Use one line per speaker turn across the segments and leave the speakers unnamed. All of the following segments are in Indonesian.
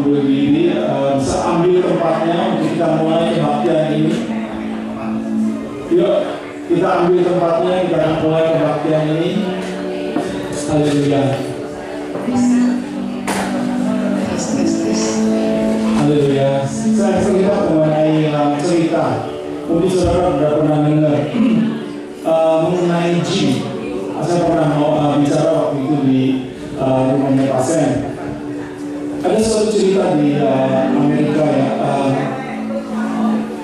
berdiri bisa ambil tempatnya untuk kita mulai kebaktian ini. Yuk, kita ambil tempatnya, kita akan mulai kebaktian ini. Haleluya. Haleluya. Saya cerita mengenai cerita. Mungkin saudara sudah pernah dengar mengenai jin. Saya pernah bicara waktu itu di rumahnya pasien. Ada suatu cerita di Amerika ya.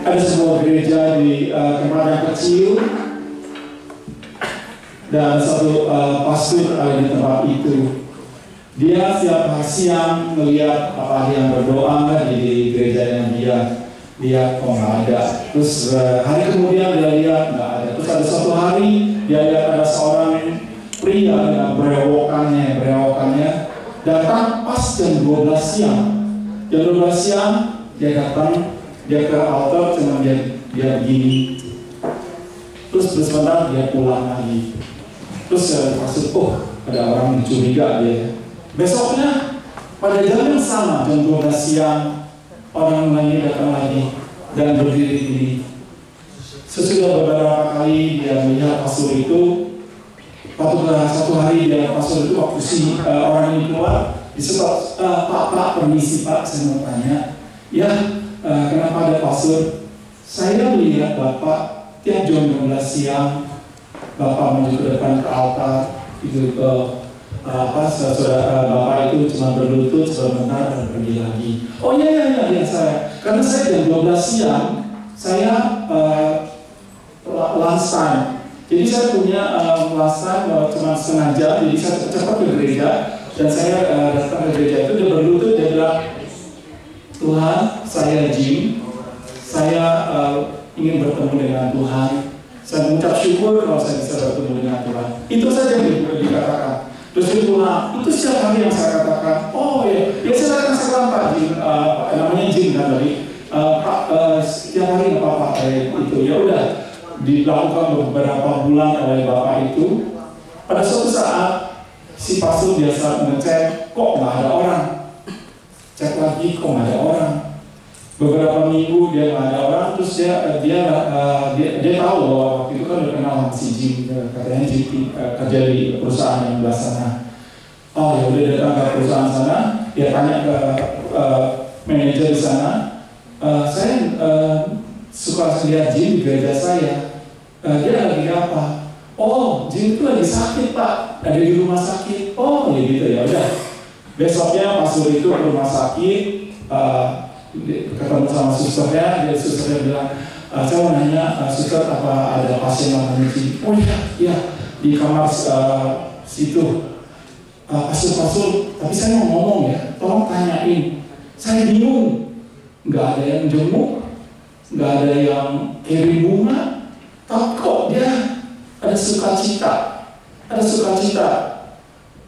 Ada sebuah gereja di tempat yang kecil dan satu pastor ada di tempat itu. Dia setiap siang melihat apa yang berdoa di gerejanya dia. Lihat kok nggak ada. Terus hari kemudian dia lihat nggak ada. Terus ada suatu hari dia lihat ada seorang pria dengan berewokannya datang pas jam 12 siang. Jam 12 siang dia datang, dia ke altar cuma dia begini. Terus sebentar dia pulang lagi. Terus maksud ada orang mencuriga dia. Besoknya pada jam yang sama jam 12 siang orang lain datang lagi dan berdiri ini. Sesudah beberapa kali dia melihat pastor itu. Satu hari dia pastor itu waktu orang ini keluar, disebut Pak permisi Pak, saya mau tanya, ya kenapa ada pastor? Saya melihat Bapak tiap jam 12 siang Bapak maju ke depan ke altar itu ke saudara Bapak itu cuma berlutut sebentar dan pergi lagi. Oh iya saya, karena saya jam 12 siang saya lunch time. Jadi saya punya lunch time cuma setengah jam, jadi saya cepat ke gereja dan saya datang ke gereja itu dia berlutut, dia bilang, Tuhan, saya Jim, saya ingin bertemu dengan Tuhan. Saya mengucap syukur kalau saya bisa bertemu dengan Tuhan. Itu saja yang dikatakan. Terus dia pulang, itu setiap hari yang saya katakan, oh ya saya katakan Pak Jim, namanya Jim kan tadi, setiap hari Pak itu ya udah dilakukan beberapa bulan oleh Bapak itu. Pada suatu saat si pastor biasa ngecek, kok nggak ada orang, cek lagi kok nggak ada orang. Beberapa minggu dia nggak ada orang, terus dia tahu bahwa waktu itu kan udah kenal sama si Jim, katanya Jim kerja di perusahaan yang belah sana. Oh ya udah datang ke perusahaan sana, dia tanya ke manajer di sana, saya suka lihat Jim di gereja saya, dia lagi apa? Oh Jim itu lagi sakit Pak, ada di rumah sakit. Oh ya gitu ya udah. Besoknya pastor itu ke rumah sakit. Ketemu sama susternya, susternya bilang, saya mau nanya, suster apa ada pasien namanya Jim? Oh iya, di kamar situ. Pastor, tapi saya mau ngomong ya, tolong tanyain. Saya bingung, nggak ada yang jenguk, nggak ada yang kirim bunga, tapi kok dia ada sukacita.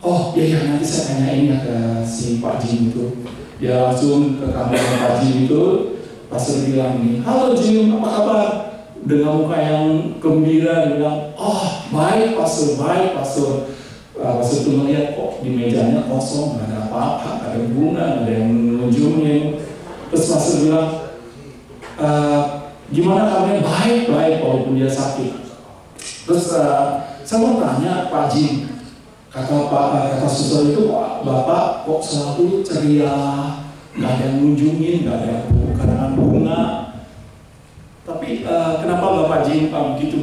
Oh iya, nanti saya tanyain ya ke si Pak Jim itu. Dia langsung ke kamar Pak Jim itu, pastor bilang nih, halo Jim, apa kabar? Dengan muka yang gembira, dia bilang, oh baik pastor. Pastor itu melihat kok di mejanya kosong, nggak ada apa-apa, nggak ada bunga, nggak ada yang mengunjungin. Terus pastor bilang, gimana kabarnya? Baik walaupun dia sakit. Terus saya mau tanya Pak Jim, kata suster itu, Bapak kok selalu ceria, nggak ada yang ngunjungin, nggak ada karangan bunga. Tapi kenapa Bapak Jim begitu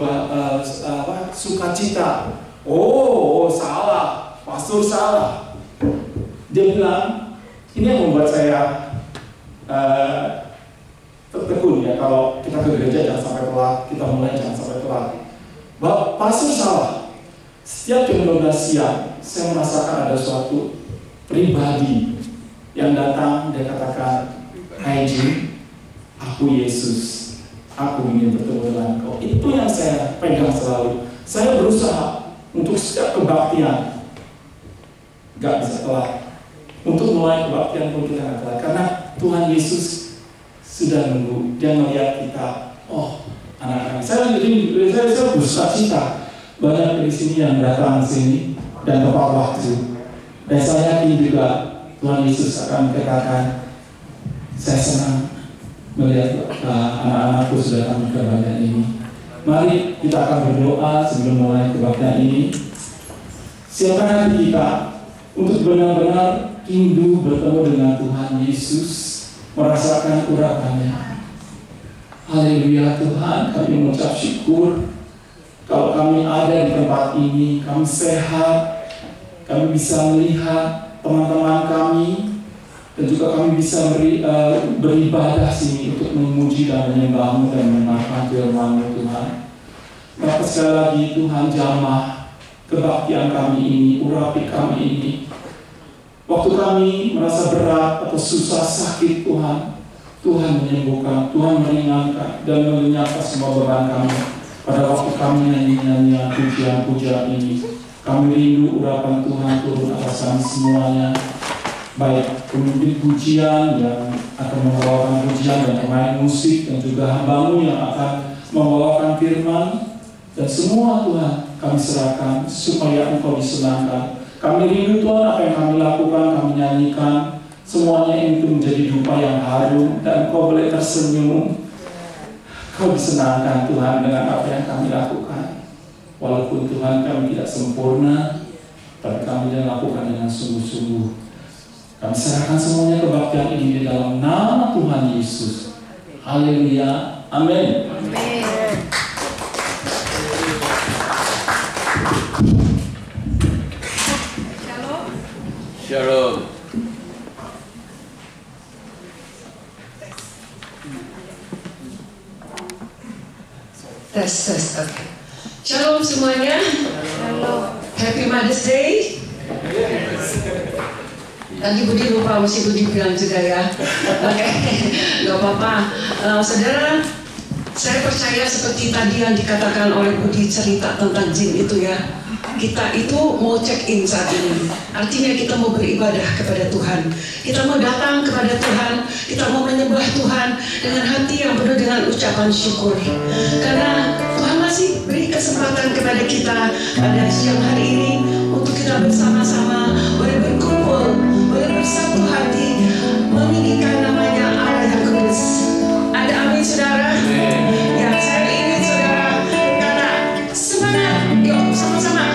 sukacita? Oh salah, pastor salah. Dia bilang, ini yang membuat saya tertekun ya, kalau kita ke gereja jangan sampai telat, kita mulai jangan sampai telat. Pastor salah. Setiap jam 12 siang, saya merasakan ada suatu pribadi yang datang, dia katakan, hai Jim, aku Yesus, aku ingin bertemu dengan kau. Itu yang saya pegang selalu. Saya berusaha untuk setiap kebaktian, gak bisa telat. Untuk mulai kebaktian pun kita gak telat, karena Tuhan Yesus sudah nunggu. Dia melihat kita, oh anak-anak, saya berusaha cita. Banyak di sini yang datang sini dan tepat waktu. Dan saya yakin juga Tuhan Yesus akan katakan, Saya senang melihat anak-anakku sudah datang ke kebaktian ini. Mari kita akan berdoa sebelum mulai kebaktian ini. Siapkan hati kita untuk benar-benar rindu bertemu dengan Tuhan Yesus, merasakan urapannya. Haleluya Tuhan, kami mengucap syukur kalau kami ada di tempat ini, kami sehat, kami bisa melihat teman-teman kami, dan juga kami bisa beribadah sini untuk memuji dan menyembah-Mu dan mengenalkan firman-Mu Tuhan. Maka sekali lagi Tuhan, jamah kebaktian kami ini, urapi kami ini. Waktu kami merasa berat atau susah, sakit Tuhan, Tuhan menyembuhkan, Tuhan meringankan dan melenyapkan semua beban kami. Pada waktu kami nyanyi-nyanyian pujian-pujian ini, kami rindu urapan Tuhan turun atas kami semuanya. Baik pemimpin pujian yang akan membawakan pujian dan pemain musik, dan juga hamba-Mu yang akan membawakan firman, dan semua Tuhan kami serahkan supaya Engkau disenangkan. Kami rindu Tuhan apa yang kami lakukan, kami nyanyikan, semuanya itu menjadi dupa yang harum, dan Engkau boleh tersenyum. Kau disenangkan Tuhan dengan apa yang kami lakukan. Walaupun Tuhan kami tidak sempurna, tapi kami lakukan dengan sungguh-sungguh. Kami serahkan semuanya kebaktian ini di dalam nama Tuhan Yesus. Haleluya. Amin.
Shalom.
Shalom.
Tes, oke. Shalom semuanya.
Shalom.
Happy Mother's Day. Tadi Budi lupa, mesti Budi bilang juga ya. Oke, nggak apa-apa. Saudara, saya percaya seperti tadi yang dikatakan oleh Budi cerita tentang jin itu ya. Kita itu mau check in saat ini. Artinya kita mau beribadah kepada Tuhan. Kita mau datang kepada Tuhan. Kita mau menyembah Tuhan dengan hati yang penuh dengan ucapan syukur. Karena Tuhan masih beri kesempatan kepada kita pada siang hari ini untuk kita bersama-sama boleh berkumpul, boleh bersatu hati meninggikan namanya Allah yang kudus. Ada amin saudara? Ya, saya ingin saudara berkata semangat. Yuk sama-sama.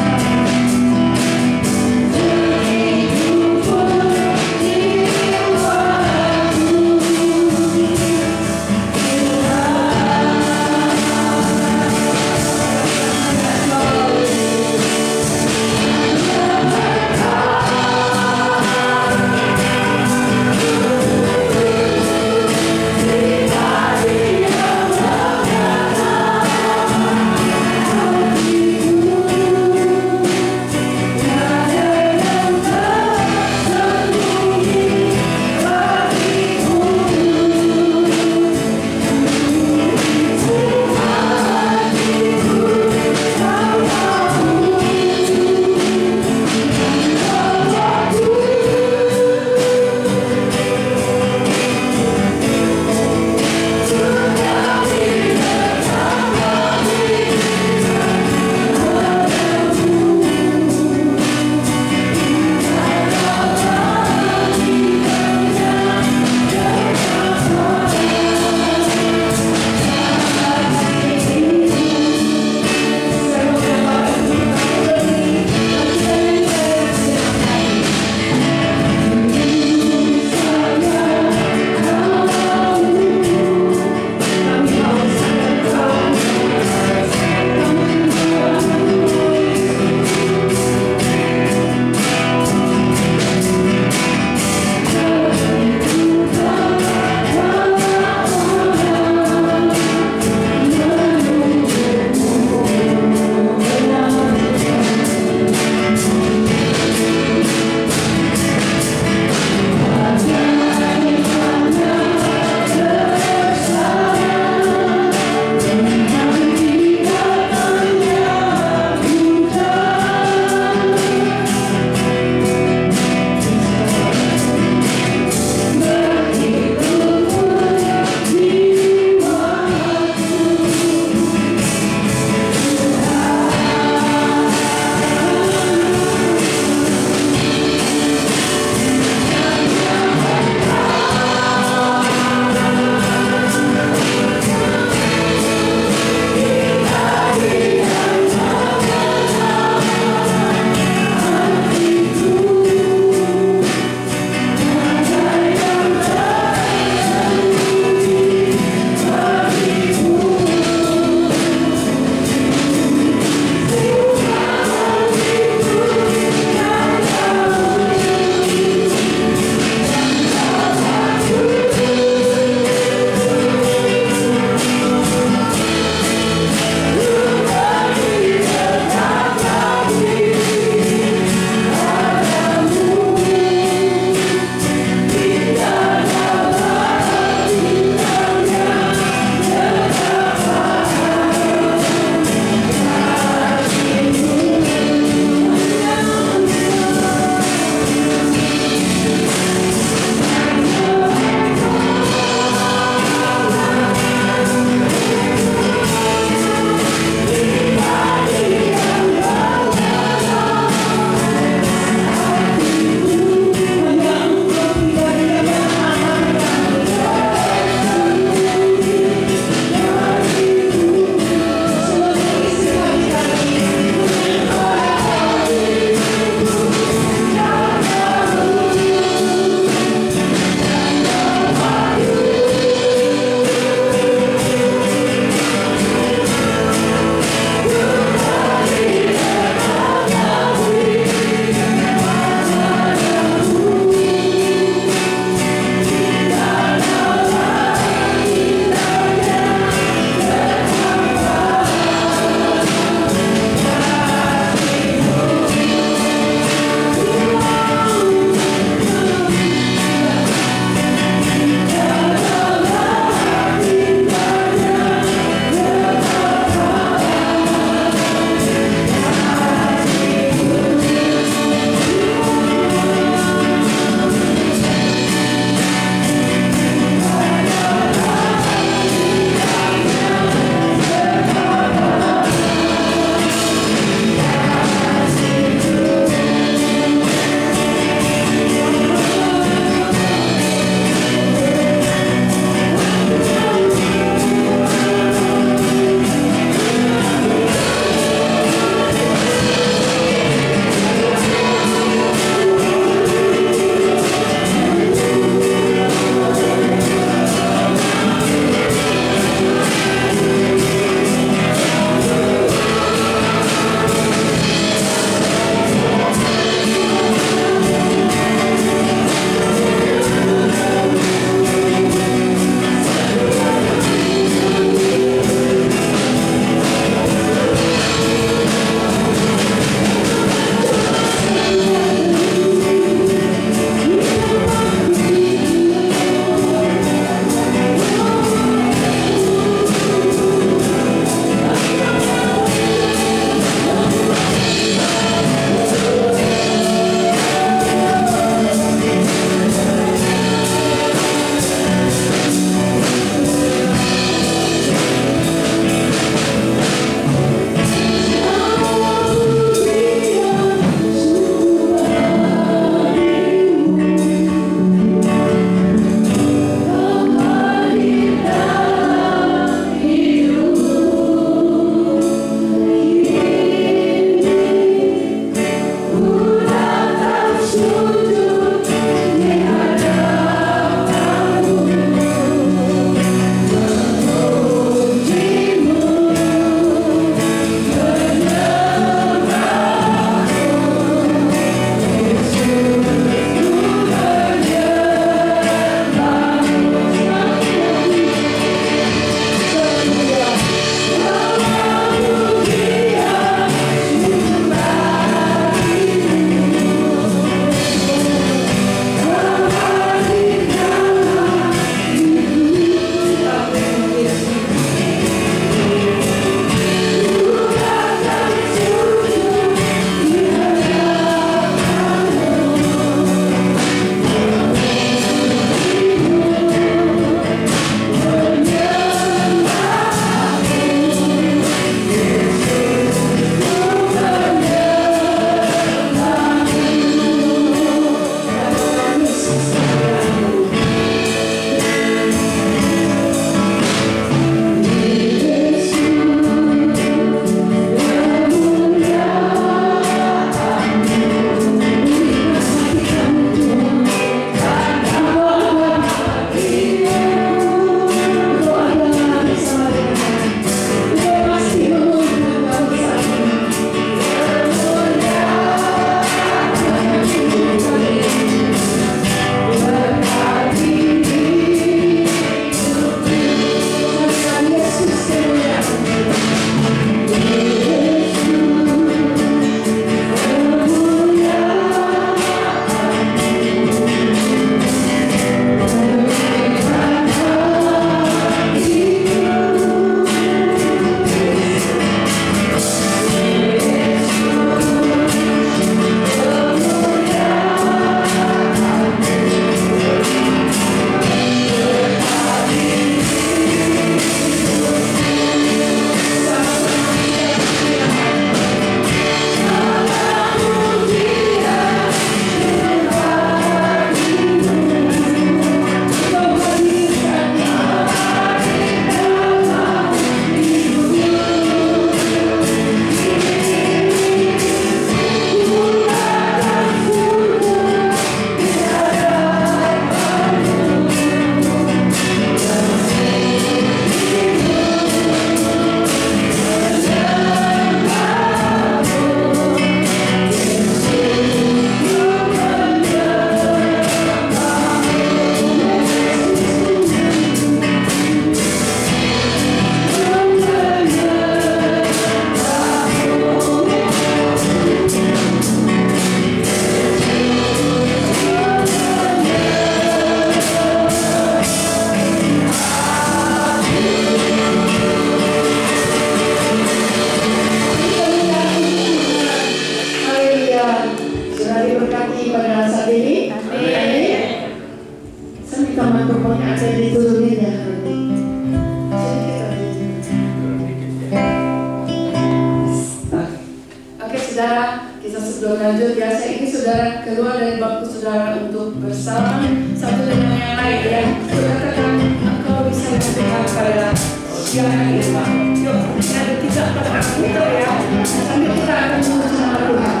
saudara, kita sebelum lanjut ya, saya ingin saudara keluar dari bangku saudara untuk bersalaman satu dengan yang lain ya. Saudara katakan, engkau bisa mendengar pada siang hari ini. Yuk, ada 3-4 minuter ya. Sambil kita akan menuju nama Tuhan.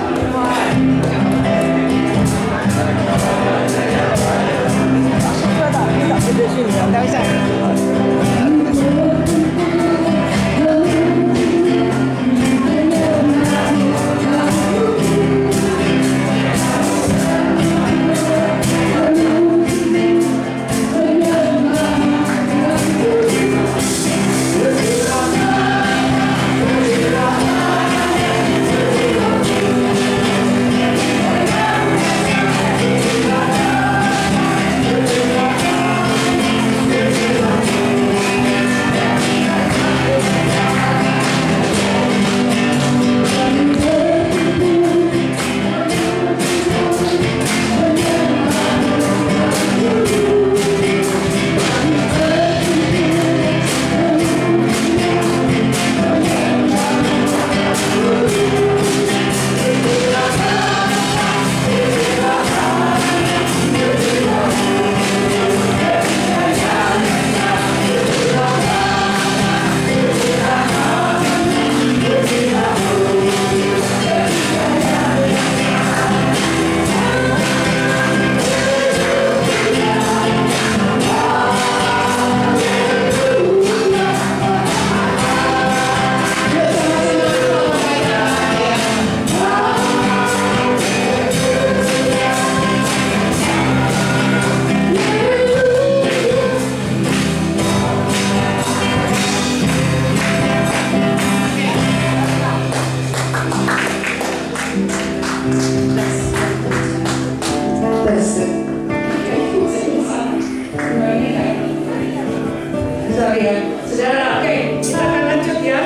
Saudara, oke, kita akan lanjut ya.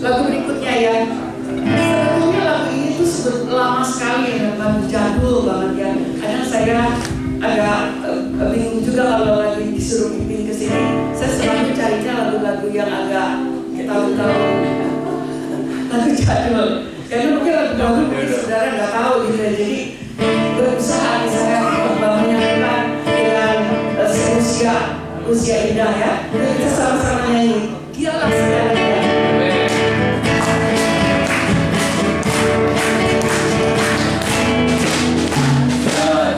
Lagu berikutnya ya. Sebetulnya lagu ini tuh lama sekali ya, lagu jadul banget ya. Kadang saya agak bingung juga kalau lagi disuruh pimpin ke sini. Saya selalu carinya lagu-lagu yang agak tahu-tahu lagu jadul. Karena mungkin lagu-lagu saudara nggak tahu gitu. Jadi berusaha saya menyanyikan dengan usia indah ya. Kita sama-sama nyanyi. Dialah segalanya.
Oh,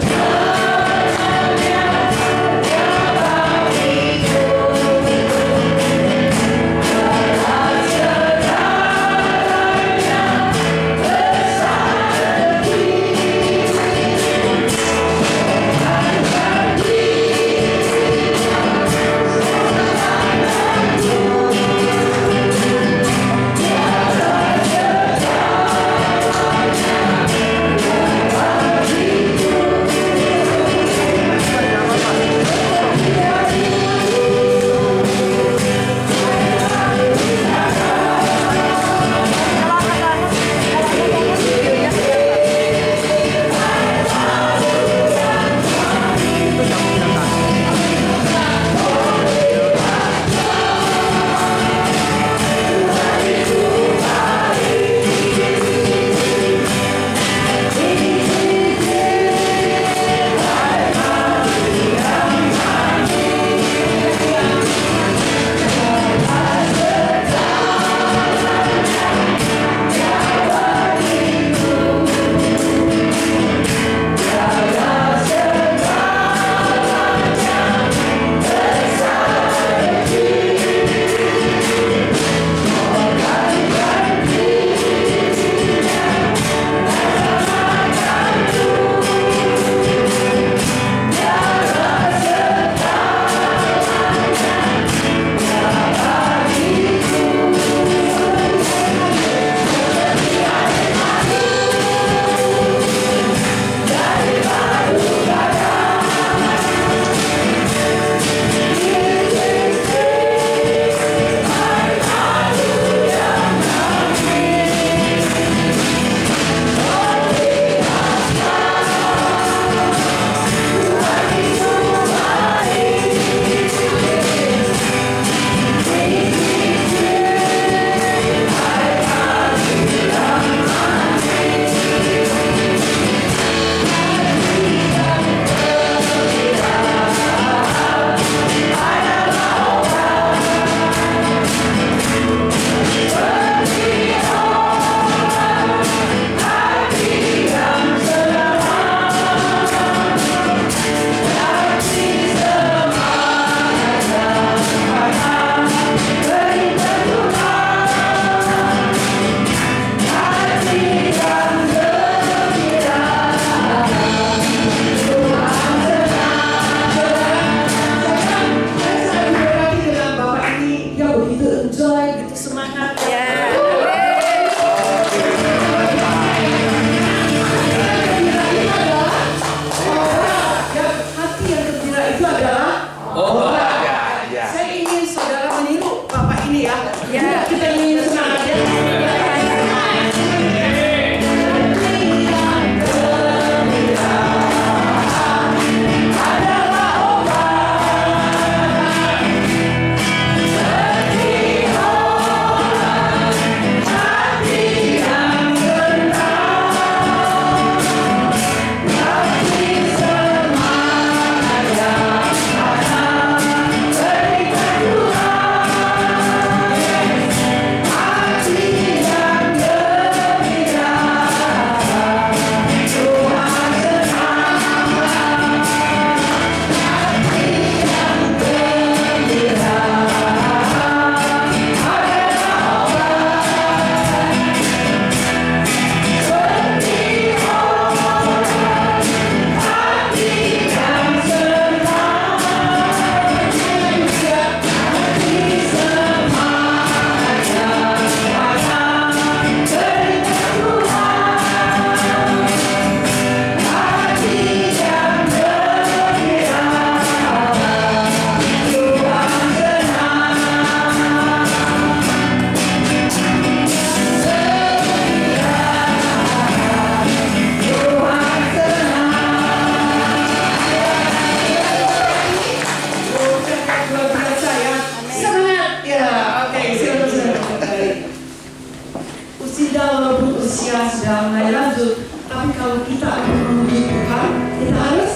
tidak walaupun usia sudah mulai lanjut, tapi kalau kita akan memuji Tuhan, kita harus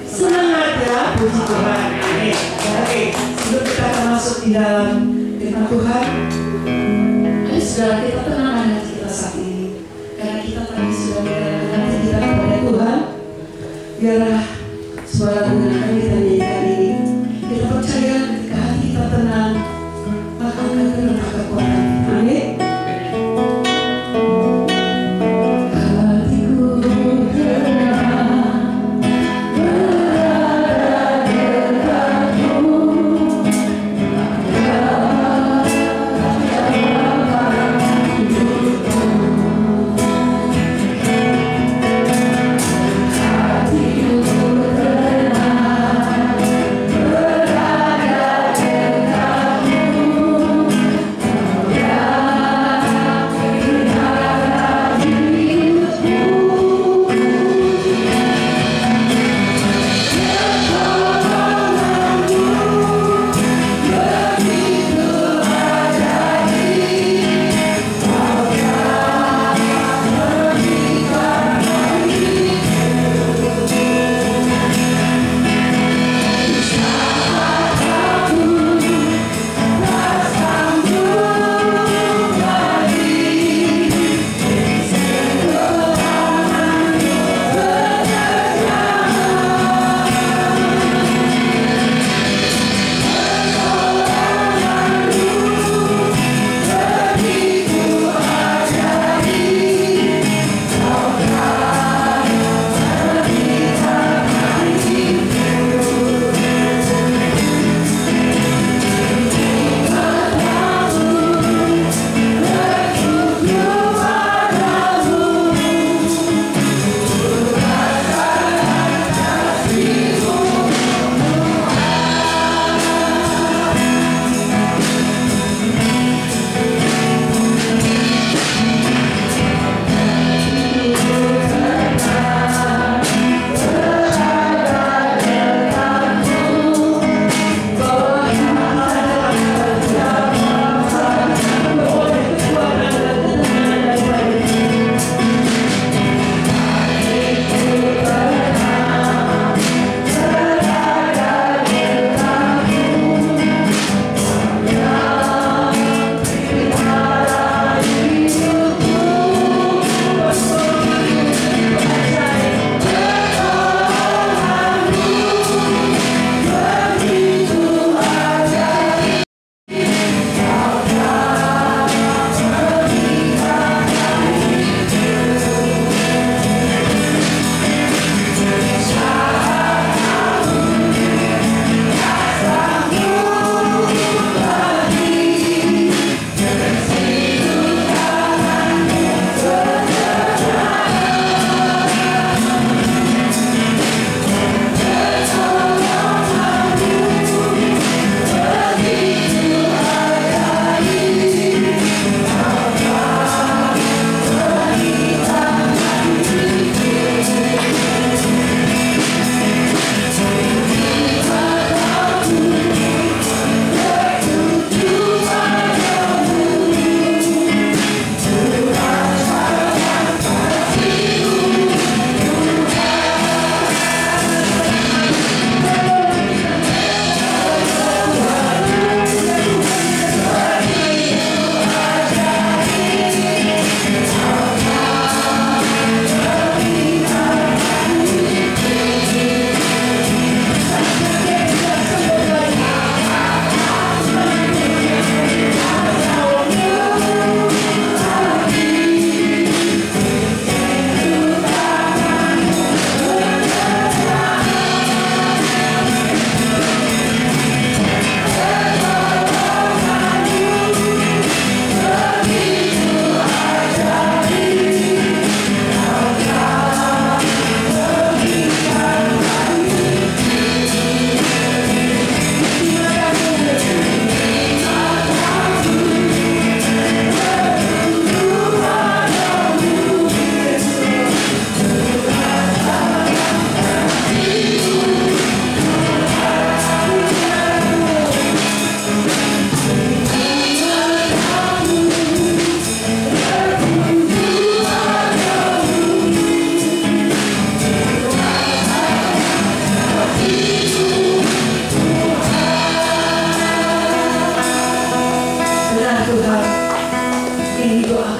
semangat ya, puji Tuhan. Amin. Oke, sebelum kita akan masuk di dalam firman Tuhan, ayo saudara kita tenangkan hati kita saat ini, karena kita tadi sudah menyerahkan hati kita kepada Tuhan. Biarlah suara Tuhan akan kita nyanyikan ini. Kita percaya ketika hati kita tenang, maka akan terletak kekuatan. Amin.
Hatiku tenang.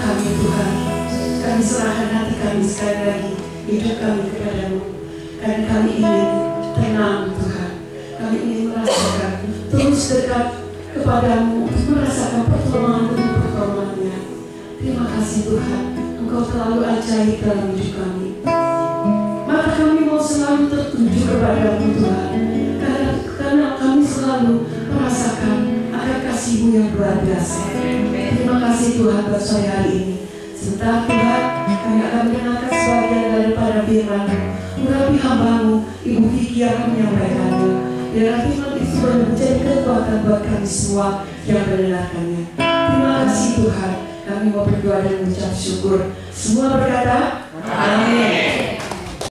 kami Tuhan. Kami serahkan hati kami sekali lagi, hidup kami kepadamu. Karena kami ingin tenang Tuhan. Kami ingin merasakan terus dekat kepadamu, untuk merasakan pertolongan demi pertolongannya. Terima kasih Tuhan, Engkau terlalu ajaib dalam hidup kami. Maka kami mau selalu tertuju kepadamu Tuhan, karena kami selalu merasakan akan kasih-Mu yang luar biasa. Terima kasih Tuhan buat sore hari ini. Sebentar Tuhan, kami akan mendengarkan sebagian daripada firman-Mu. Urapi hamba-Mu, Ibu Vicky yang menyampaikannya. Biarlah firman itu boleh menjadi kekuatan buat kami semua yang mendengarkannya. Terima kasih Tuhan. Kami mau berdoa dan mengucap syukur. Semua berkata, Amin.